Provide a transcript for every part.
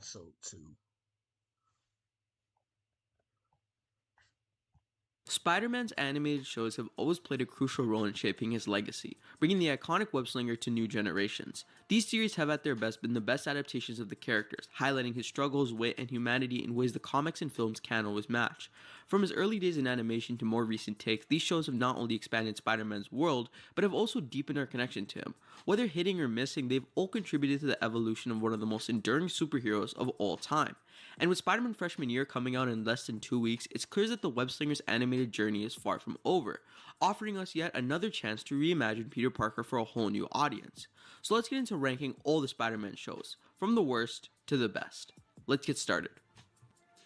episode 2. Spider-Man's animated shows have always played a crucial role in shaping his legacy, bringing the iconic web-slinger to new generations. These series have at their best been the best adaptations of the characters, highlighting his struggles, wit, and humanity in ways the comics and films can't always match. From his early days in animation to more recent takes, these shows have not only expanded Spider-Man's world, but have also deepened our connection to him. Whether hitting or missing, they've all contributed to the evolution of one of the most enduring superheroes of all time. And with Spider-Man Freshman Year coming out in less than 2 weeks, it's clear that the web-slinger's animated journey is far from over, offering us yet another chance to reimagine Peter Parker for a whole new audience. So let's get into ranking all the Spider-Man shows, from the worst to the best. Let's get started.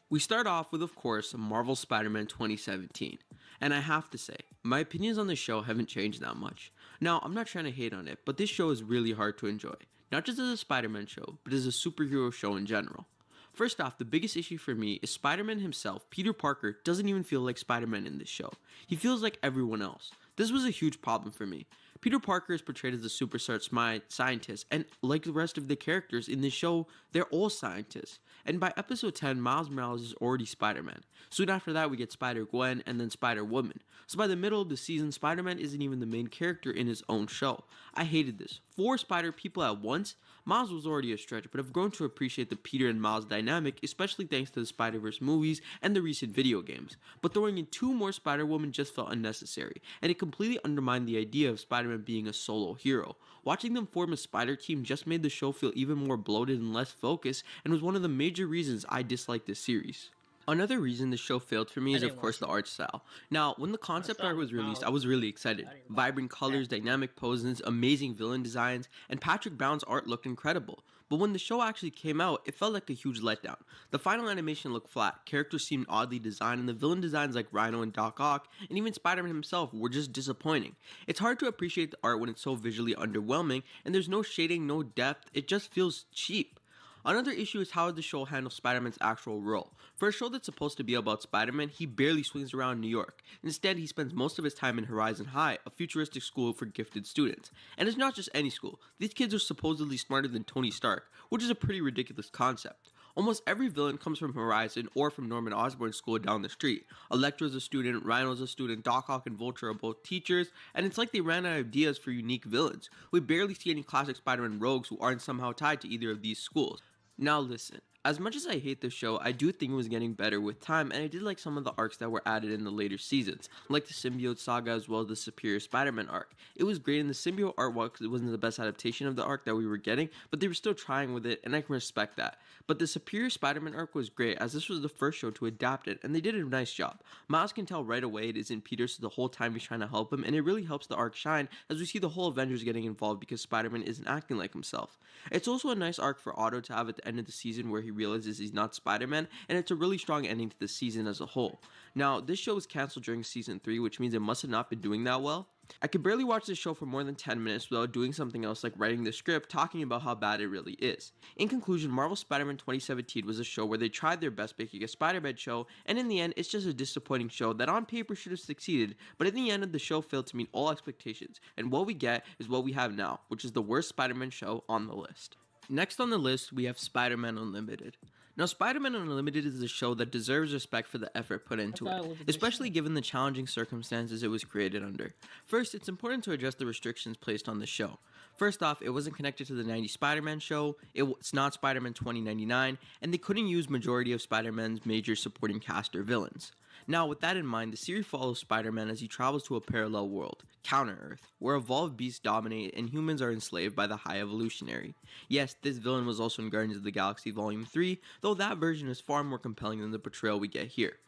We start off with, of course, Marvel's Spider-Man 2017. And I have to say, my opinions on the show haven't changed that much. Now, I'm not trying to hate on it, but this show is really hard to enjoy. Not just as a Spider-Man show, but as a superhero show in general. First off, the biggest issue for me is Spider-Man himself, Peter Parker, doesn't even feel like Spider-Man in this show. He feels like everyone else. This was a huge problem for me. Peter Parker is portrayed as a super smart scientist, and like the rest of the characters in this show, they're all scientists. And by episode 10, Miles Morales is already Spider-Man. Soon after that, we get Spider-Gwen and then Spider-Woman. So by the middle of the season, Spider-Man isn't even the main character in his own show. I hated this. 4 Spider people at once? Miles was already a stretch, but I've grown to appreciate the Peter and Miles dynamic, especially thanks to the Spider-Verse movies and the recent video games. But throwing in 2 more Spider-Women just felt unnecessary, and it completely undermined the idea of Spider-Man being a solo hero. Watching them form a Spider team just made the show feel even more bloated and less focused, and was one of the major reasons I disliked this series. Another reason the show failed for me is, of course, the art style. Now, when the concept art was released, I was really excited. Vibrant colors, dynamic poses, amazing villain designs, and Patrick Brown's art looked incredible. But when the show actually came out, it felt like a huge letdown. The final animation looked flat, characters seemed oddly designed, and the villain designs like Rhino and Doc Ock, and even Spider-Man himself, were just disappointing. It's hard to appreciate the art when it's so visually underwhelming, and there's no shading, no depth, it just feels cheap. Another issue is how the show handles Spider-Man's actual role. For a show that's supposed to be about Spider-Man, he barely swings around New York. Instead, he spends most of his time in Horizon High, a futuristic school for gifted students. And it's not just any school. These kids are supposedly smarter than Tony Stark, which is a pretty ridiculous concept. Almost every villain comes from Horizon or from Norman Osborn's school down the street. Electro's a student, Rhino's a student, Doc Ock and Vulture are both teachers, and it's like they ran out of ideas for unique villains. We barely see any classic Spider-Man rogues who aren't somehow tied to either of these schools. Now listen, as much as I hate the show, I do think it was getting better with time, and I did like some of the arcs that were added in the later seasons, like the Symbiote Saga as well as the Superior Spider-Man arc. It was great in the Symbiote arc because it wasn't the best adaptation of the arc that we were getting, but they were still trying with it, and I can respect that. But the Superior Spider-Man arc was great, as this was the first show to adapt it, and they did a nice job. Miles can tell right away it isn't Peter, so the whole time he's trying to help him, and it really helps the arc shine, as we see the whole Avengers getting involved because Spider-Man isn't acting like himself. It's also a nice arc for Otto to have at the end of the season where he realizes he's not Spider-Man, and it's a really strong ending to the season as a whole. Now, this show was cancelled during season 3, which means it must have not been doing that well. I could barely watch this show for more than 10 minutes without doing something else like writing the script talking about how bad it really is. In conclusion, Marvel Spider-Man 2017 was a show where they tried their best making a Spider-Man show, and in the end, it's just a disappointing show that on paper should have succeeded, but in the end, the show failed to meet all expectations, and what we get is what we have now, which is the worst Spider-Man show on the list. Next on the list, we have Spider-Man Unlimited. Now, Spider-Man Unlimited is a show that deserves respect for the effort put into it, especially given the challenging circumstances it was created under. First, it's important to address the restrictions placed on the show. First off, it wasn't connected to the 90s Spider-Man show, it's not Spider-Man 2099, and they couldn't use majority of Spider-Man's major supporting cast or villains. Now, with that in mind, the series follows Spider-Man as he travels to a parallel world, Counter-Earth, where evolved beasts dominate and humans are enslaved by the High Evolutionary. Yes, this villain was also in Guardians of the Galaxy Volume 3, though that version is far more compelling than the portrayal we get here.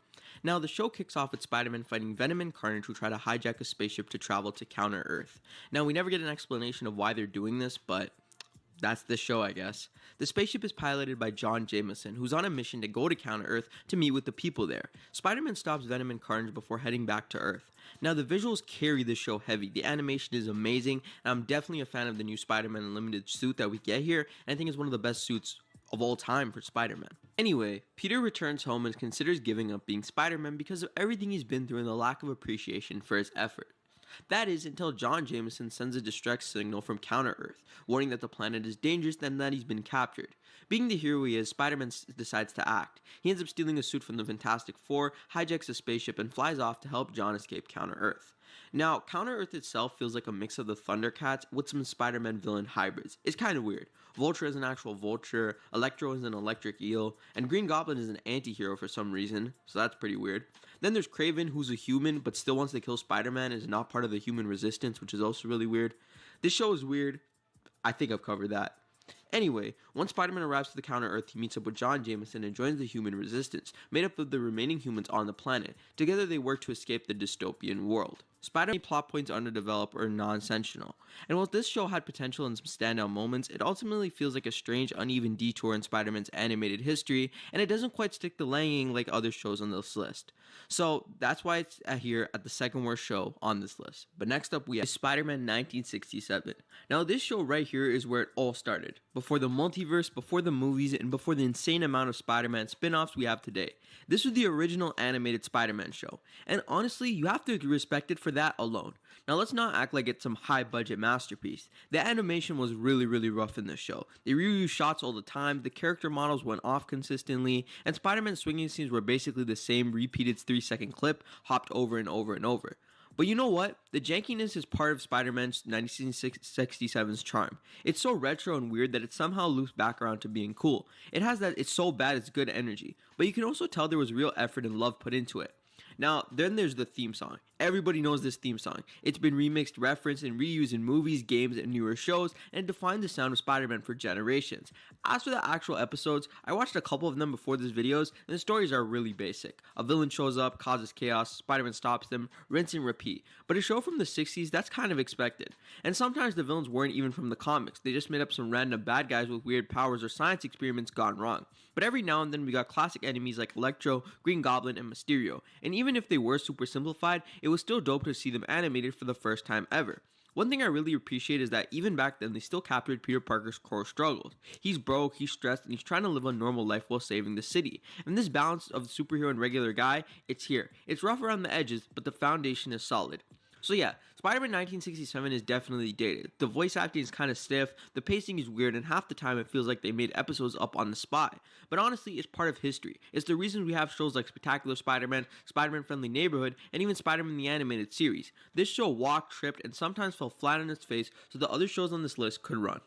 Now, the show kicks off with Spider-Man fighting Venom and Carnage who try to hijack a spaceship to travel to Counter-Earth. Now, we never get an explanation of why they're doing this, but that's the show, I guess. The spaceship is piloted by John Jameson, who's on a mission to go to Counter-Earth to meet with the people there. Spider-Man stops Venom and Carnage before heading back to Earth. Now, the visuals carry the show heavy. The animation is amazing, and I'm definitely a fan of the new Spider-Man Unlimited suit that we get here, and I think it's one of the best suits of all time for Spider-Man. Anyway, Peter returns home and considers giving up being Spider-Man because of everything he's been through and the lack of appreciation for his effort. That is, until John Jameson sends a distress signal from Counter-Earth, warning that the planet is dangerous and that he's been captured. Being the hero he is, Spider-Man decides to act. He ends up stealing a suit from the Fantastic Four, hijacks a spaceship, and flies off to help John escape Counter-Earth. Now, Counter-Earth itself feels like a mix of the Thundercats with some Spider-Man villain hybrids. It's kind of weird. Vulture is an actual vulture, Electro is an electric eel, and Green Goblin is an anti-hero for some reason, so that's pretty weird. Then there's Kraven, who's a human but still wants to kill Spider-Man and is not part of the human resistance, which is also really weird. This show is weird. I think I've covered that. Anyway, once Spider-Man arrives to the Counter-Earth, he meets up with John Jameson and joins the human resistance, made up of the remaining humans on the planet. Together they work to escape the dystopian world. Spider-Man plot points underdeveloped or non-sensational, and while this show had potential and some standout moments, it ultimately feels like a strange, uneven detour in Spider-Man's animated history, and it doesn't quite stick the landing like other shows on this list. So that's why it's here at the second worst show on this list. But next up we have Spider-Man 1967. Now this show right here is where it all started. Before the multiverse, before the movies, and before the insane amount of Spider-Man spin-offs we have today. This was the original animated Spider-Man show, and honestly, you have to respect it for that alone. Now let's not act like it's some high budget masterpiece. The animation was really rough in this show. They reused shots all the time, the character models went off consistently, and Spider-Man's swinging scenes were basically the same repeated 3-second clip hopped over and over and over. But you know what? The jankiness is part of Spider-Man's 1967's charm. It's so retro and weird that it somehow loops back around to being cool. It has that it's so bad it's good energy, but you can also tell there was real effort and love put into it. Now, then there's the theme song. Everybody knows this theme song. It's been remixed, referenced, and reused in movies, games, and newer shows, and it defined the sound of Spider-Man for generations. As for the actual episodes, I watched a couple of them before these videos, and the stories are really basic. A villain shows up, causes chaos, Spider-Man stops them, rinse and repeat. But a show from the 60s, that's kind of expected. And sometimes the villains weren't even from the comics. They just made up some random bad guys with weird powers or science experiments gone wrong. But every now and then we got classic enemies like Electro, Green Goblin, and Mysterio. And even if they were super simplified, it was still dope to see them animated for the first time ever. One thing I really appreciate is that even back then, they still captured Peter Parker's core struggles. He's broke, he's stressed, and he's trying to live a normal life while saving the city. And this balance of superhero and regular guy, it's here. It's rough around the edges, but the foundation is solid. So yeah, Spider-Man 1967 is definitely dated. The voice acting is kind of stiff, the pacing is weird, and half the time it feels like they made episodes up on the spot. But honestly, it's part of history. It's the reason we have shows like Spectacular Spider-Man, Spider-Man Friendly Neighborhood, and even Spider-Man the Animated Series. This show walked, tripped, and sometimes fell flat on its face so the other shows on this list could run.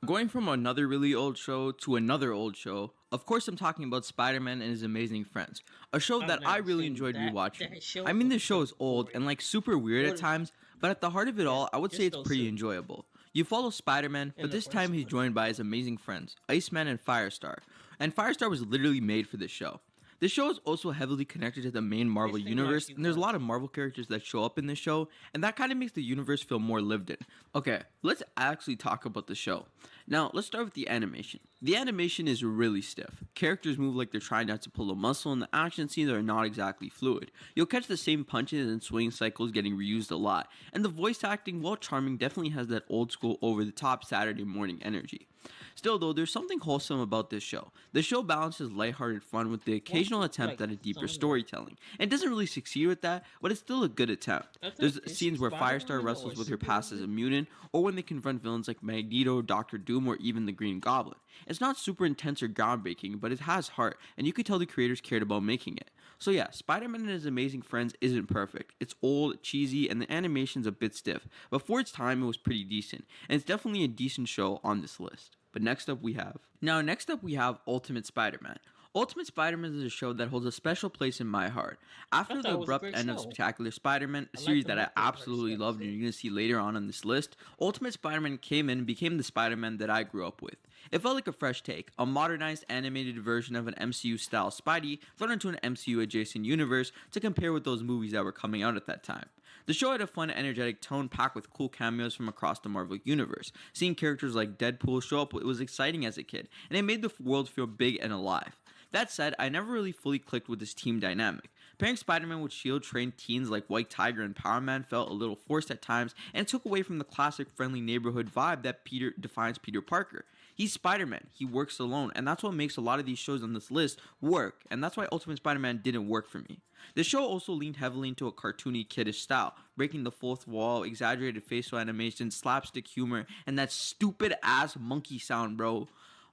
Going from another really old show to another old show, of course I'm talking about Spider-Man and His Amazing Friends, a show that I really enjoyed rewatching. I mean, this show is old and like super weird at times, but at the heart of it all, I would say it's pretty enjoyable. You follow Spider-Man, but this time he's joined by his amazing friends, Iceman and Firestar. And Firestar was literally made for this show. This show is also heavily connected to the main Marvel universe, and there's a lot of Marvel characters that show up in this show, and that kind of makes the universe feel more lived in. Okay, let's actually talk about the show. Now, let's start with the animation. The animation is really stiff. Characters move like they're trying not to pull a muscle, and the action scenes are not exactly fluid. You'll catch the same punches and swing cycles getting reused a lot, and the voice acting, while charming, definitely has that old school over-the-top Saturday morning energy. Still though, there's something wholesome about this show. The show balances lighthearted fun with the occasional attempt at a deeper storytelling. And it doesn't really succeed with that, but it's still a good attempt. There's scenes where Firestar wrestles with her past as a mutant, or when they confront villains like Magneto, Doctor Doom, or even the Green Goblin. It's not super intense or groundbreaking, but it has heart, and you could tell the creators cared about making it. So yeah, Spider-Man and His Amazing Friends isn't perfect. It's old, cheesy, and the animation's a bit stiff, but for its time it was pretty decent, and it's definitely a decent show on this list. But next up we have Ultimate Spider-Man. Ultimate Spider-Man is a show that holds a special place in my heart. After the abrupt end of Spectacular Spider-Man, a series that I absolutely loved and you're going to see later on this list, Ultimate Spider-Man came in and became the Spider-Man that I grew up with. It felt like a fresh take, a modernized animated version of an MCU-style Spidey thrown into an MCU-adjacent universe to compare with those movies that were coming out at that time. The show had a fun, energetic tone packed with cool cameos from across the Marvel Universe. Seeing characters like Deadpool show up was exciting as a kid, and it made the world feel big and alive. That said, I never really fully clicked with this team dynamic. Pairing Spider-Man with S.H.I.E.L.D. trained teens like White Tiger and Power Man felt a little forced at times, and it took away from the classic friendly neighborhood vibe that defines Peter Parker. He's Spider-Man, he works alone, and that's what makes a lot of these shows on this list work, and that's why Ultimate Spider-Man didn't work for me. The show also leaned heavily into a cartoony, kiddish style, breaking the fourth wall, exaggerated facial animation, slapstick humor, and that stupid ass monkey sound, bro.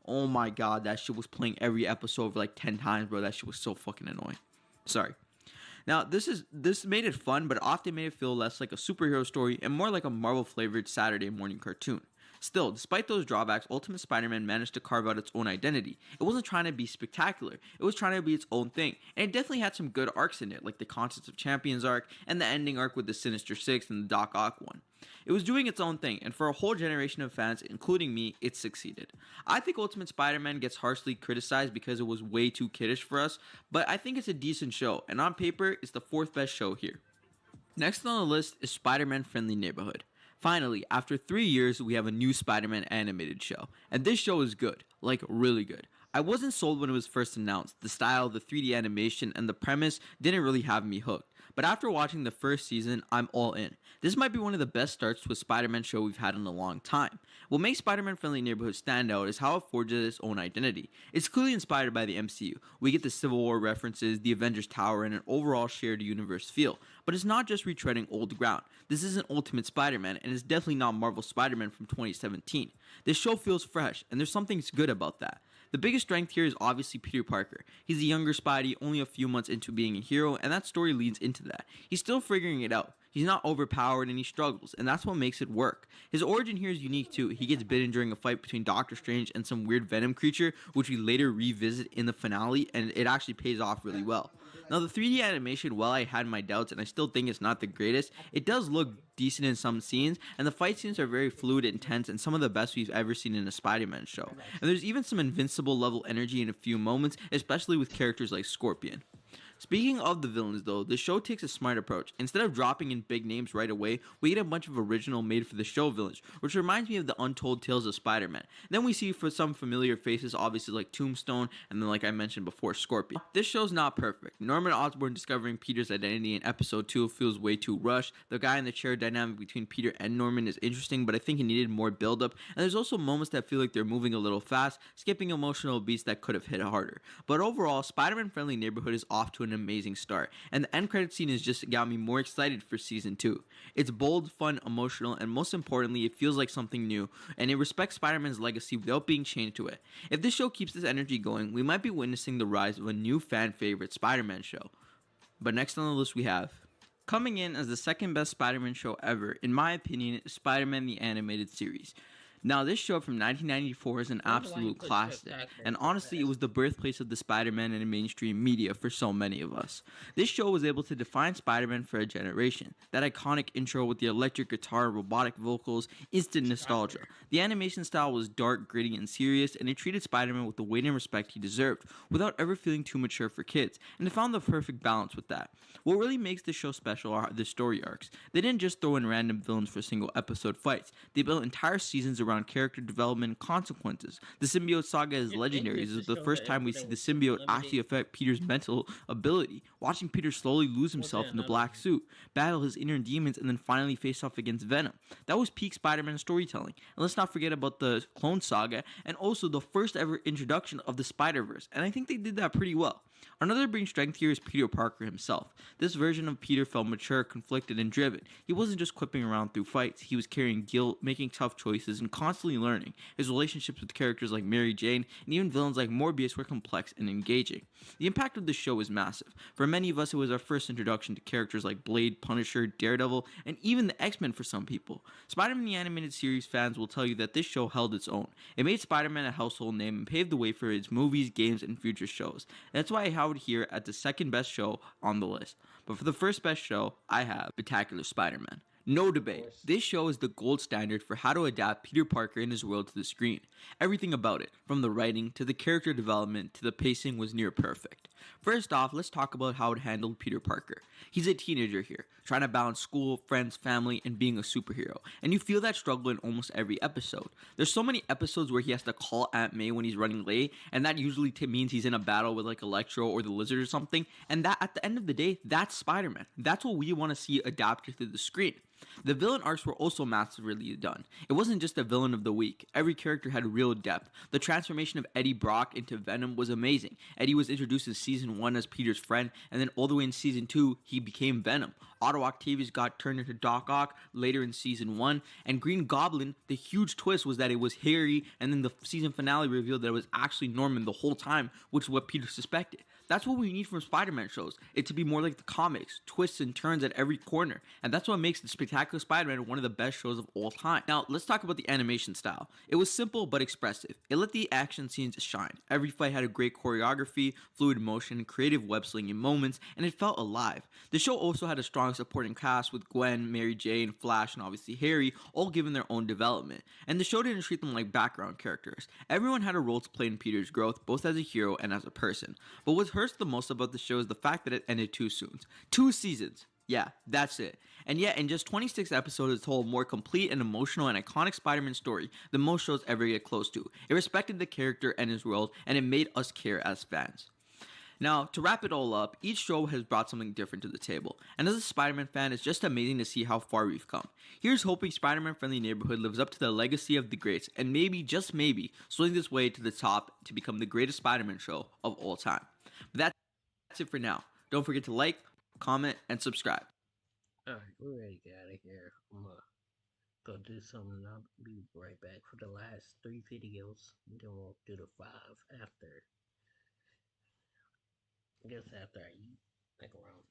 Oh my god, that shit was playing every episode for like 10 times, bro. That shit was so fucking annoying. Sorry. Now, this made it fun, but often made it feel less like a superhero story and more like a Marvel-flavored Saturday morning cartoon. Still, despite those drawbacks, Ultimate Spider-Man managed to carve out its own identity. It wasn't trying to be spectacular, it was trying to be its own thing, and it definitely had some good arcs in it, like the Constance of Champions arc, and the ending arc with the Sinister Six and the Doc Ock one. It was doing its own thing, and for a whole generation of fans, including me, it succeeded. I think Ultimate Spider-Man gets harshly criticized because it was way too kiddish for us, but I think it's a decent show, and on paper, it's the fourth best show here. Next on the list is Spider-Man Friendly Neighborhood. Finally, after 3 years, we have a new Spider-Man animated show, and this show is good, like really good. I wasn't sold when it was first announced. The style, the 3D animation, and the premise didn't really have me hooked. But after watching the first season, I'm all in. This might be one of the best starts to a Spider-Man show we've had in a long time. What makes Spider-Man Friendly Neighborhood stand out is how it forges its own identity. It's clearly inspired by the MCU. We get the Civil War references, the Avengers Tower, and an overall shared universe feel. But it's not just retreading old ground. This isn't Ultimate Spider-Man, and it's definitely not Marvel Spider-Man from 2017. This show feels fresh, and there's something good about that. The biggest strength here is obviously Peter Parker. He's a younger Spidey, only a few months into being a hero, and that story leads into that. He's still figuring it out. He's not overpowered and he struggles, and that's what makes it work. His origin here is unique too. He gets bitten during a fight between Doctor Strange and some weird Venom creature, which we later revisit in the finale, and it actually pays off really well. Now, the 3D animation, while I had my doubts and I still think it's not the greatest, it does look decent in some scenes, and the fight scenes are very fluid and intense and some of the best we've ever seen in a Spider-Man show. And there's even some Invincible level energy in a few moments, especially with characters like Scorpion. Speaking of the villains though, the show takes a smart approach. Instead of dropping in big names right away, we get a bunch of original made for the show villains, which reminds me of the Untold Tales of Spider-Man. Then we see for some familiar faces, obviously like Tombstone, and then like I mentioned before, Scorpion. This show's not perfect. Norman Osborn discovering Peter's identity in episode 2 feels way too rushed. The guy in the chair dynamic between Peter and Norman is interesting, but I think it needed more build-up, and there's also moments that feel like they're moving a little fast, skipping emotional beats that could have hit harder. But overall, Spider-Man Friendly Neighborhood is off to an amazing start, and the end credit scene has just got me more excited for season 2. It's bold, fun, emotional, and most importantly, it feels like something new, and it respects Spider-Man's legacy without being chained to it. If this show keeps this energy going, we might be witnessing the rise of a new fan favorite Spider-Man show. But next on the list we have, coming in as the second best Spider-Man show ever, in my opinion, is Spider-Man the Animated Series. Now, this show from 1994 is an absolute classic, and honestly, it was the birthplace of the Spider-Man in mainstream media for so many of us. This show was able to define Spider-Man for a generation. That iconic intro with the electric guitar, robotic vocals, instant nostalgia. The animation style was dark, gritty, and serious, and it treated Spider-Man with the weight and respect he deserved, without ever feeling too mature for kids, and it found the perfect balance with that. What really makes this show special are the story arcs. They didn't just throw in random villains for single episode fights. They built entire seasons around character development and consequences. The symbiote saga is legendary. This is the first time we see the symbiote actually affect Peter's mental ability. Watching Peter slowly lose himself in the black suit, battle his inner demons, and then finally face off against Venom. That was peak Spider-Man storytelling. And let's not forget about the Clone Saga, and also the first ever introduction of the Spider-Verse, and I think they did that pretty well. Another big strength here is Peter Parker himself. This version of Peter felt mature, conflicted, and driven. He wasn't just quipping around through fights, he was carrying guilt, making tough choices, and constantly learning. His relationships with characters like Mary Jane, and even villains like Morbius were complex and engaging. The impact of the show is massive. For many of us, it was our first introduction to characters like Blade, Punisher, Daredevil, and even the X-Men for some people. Spider-Man the Animated Series fans will tell you that this show held its own. It made Spider-Man a household name and paved the way for its movies, games, and future shows. That's why I have it here at the second best show on the list. But for the first best show, I have Spectacular Spider-Man. No Of debate. course. This show is the gold standard for how to adapt Peter Parker and his world to the screen. Everything about it, from the writing to the character development to the pacing, was near perfect. First off, let's talk about how it handled Peter Parker. He's a teenager here, trying to balance school, friends, family, and being a superhero. And you feel that struggle in almost every episode. There's so many episodes where he has to call Aunt May when he's running late, and that usually means he's in a battle with like Electro or the Lizard or something. And that at the end of the day, that's Spider-Man. That's what we want to see adapted to the screen. The villain arcs were also massively done. It wasn't just a villain of the week. Every character had real depth. The transformation of Eddie Brock into Venom was amazing. Eddie was introduced in season 1 as Peter's friend, and then all the way in season 2, he became Venom. Otto Octavius got turned into Doc Ock later in season 1, and Green Goblin, the huge twist was that it was Harry, and then the season finale revealed that it was actually Norman the whole time, which is what Peter suspected. That's what we need from Spider-Man shows. It to be more like the comics, twists and turns at every corner. And that's what makes the Spectacular Spider-Man one of the best shows of all time. Now, let's talk about the animation style. It was simple but expressive. It let the action scenes shine. Every fight had a great choreography, fluid motion, creative web-slinging moments, and it felt alive. The show also had a strong supporting cast with Gwen, Mary Jane, Flash, and obviously Harry, all given their own development. And the show didn't treat them like background characters. Everyone had a role to play in Peter's growth, both as a hero and as a person. But what hurts the most about the show is the fact that it ended too soon. 2 seasons. Yeah, that's it. And yet, in just 26 episodes, it told a more complete and emotional and iconic Spider-Man story than most shows ever get close to. It respected the character and his world, and it made us care as fans. Now, to wrap it all up, each show has brought something different to the table, and as a Spider-Man fan, it's just amazing to see how far we've come. Here's hoping Spider-Man Friendly Neighborhood lives up to the legacy of the greats, and maybe, just maybe, swing this way to the top to become the greatest Spider-Man show of all time. But that's it for now. Don't forget to like, comment, and subscribe. Alright, we're ready to get out of here. I'm gonna go do something. I'll be right back for the last 3 videos. And then we'll do the 5 after. I guess after I eat, like around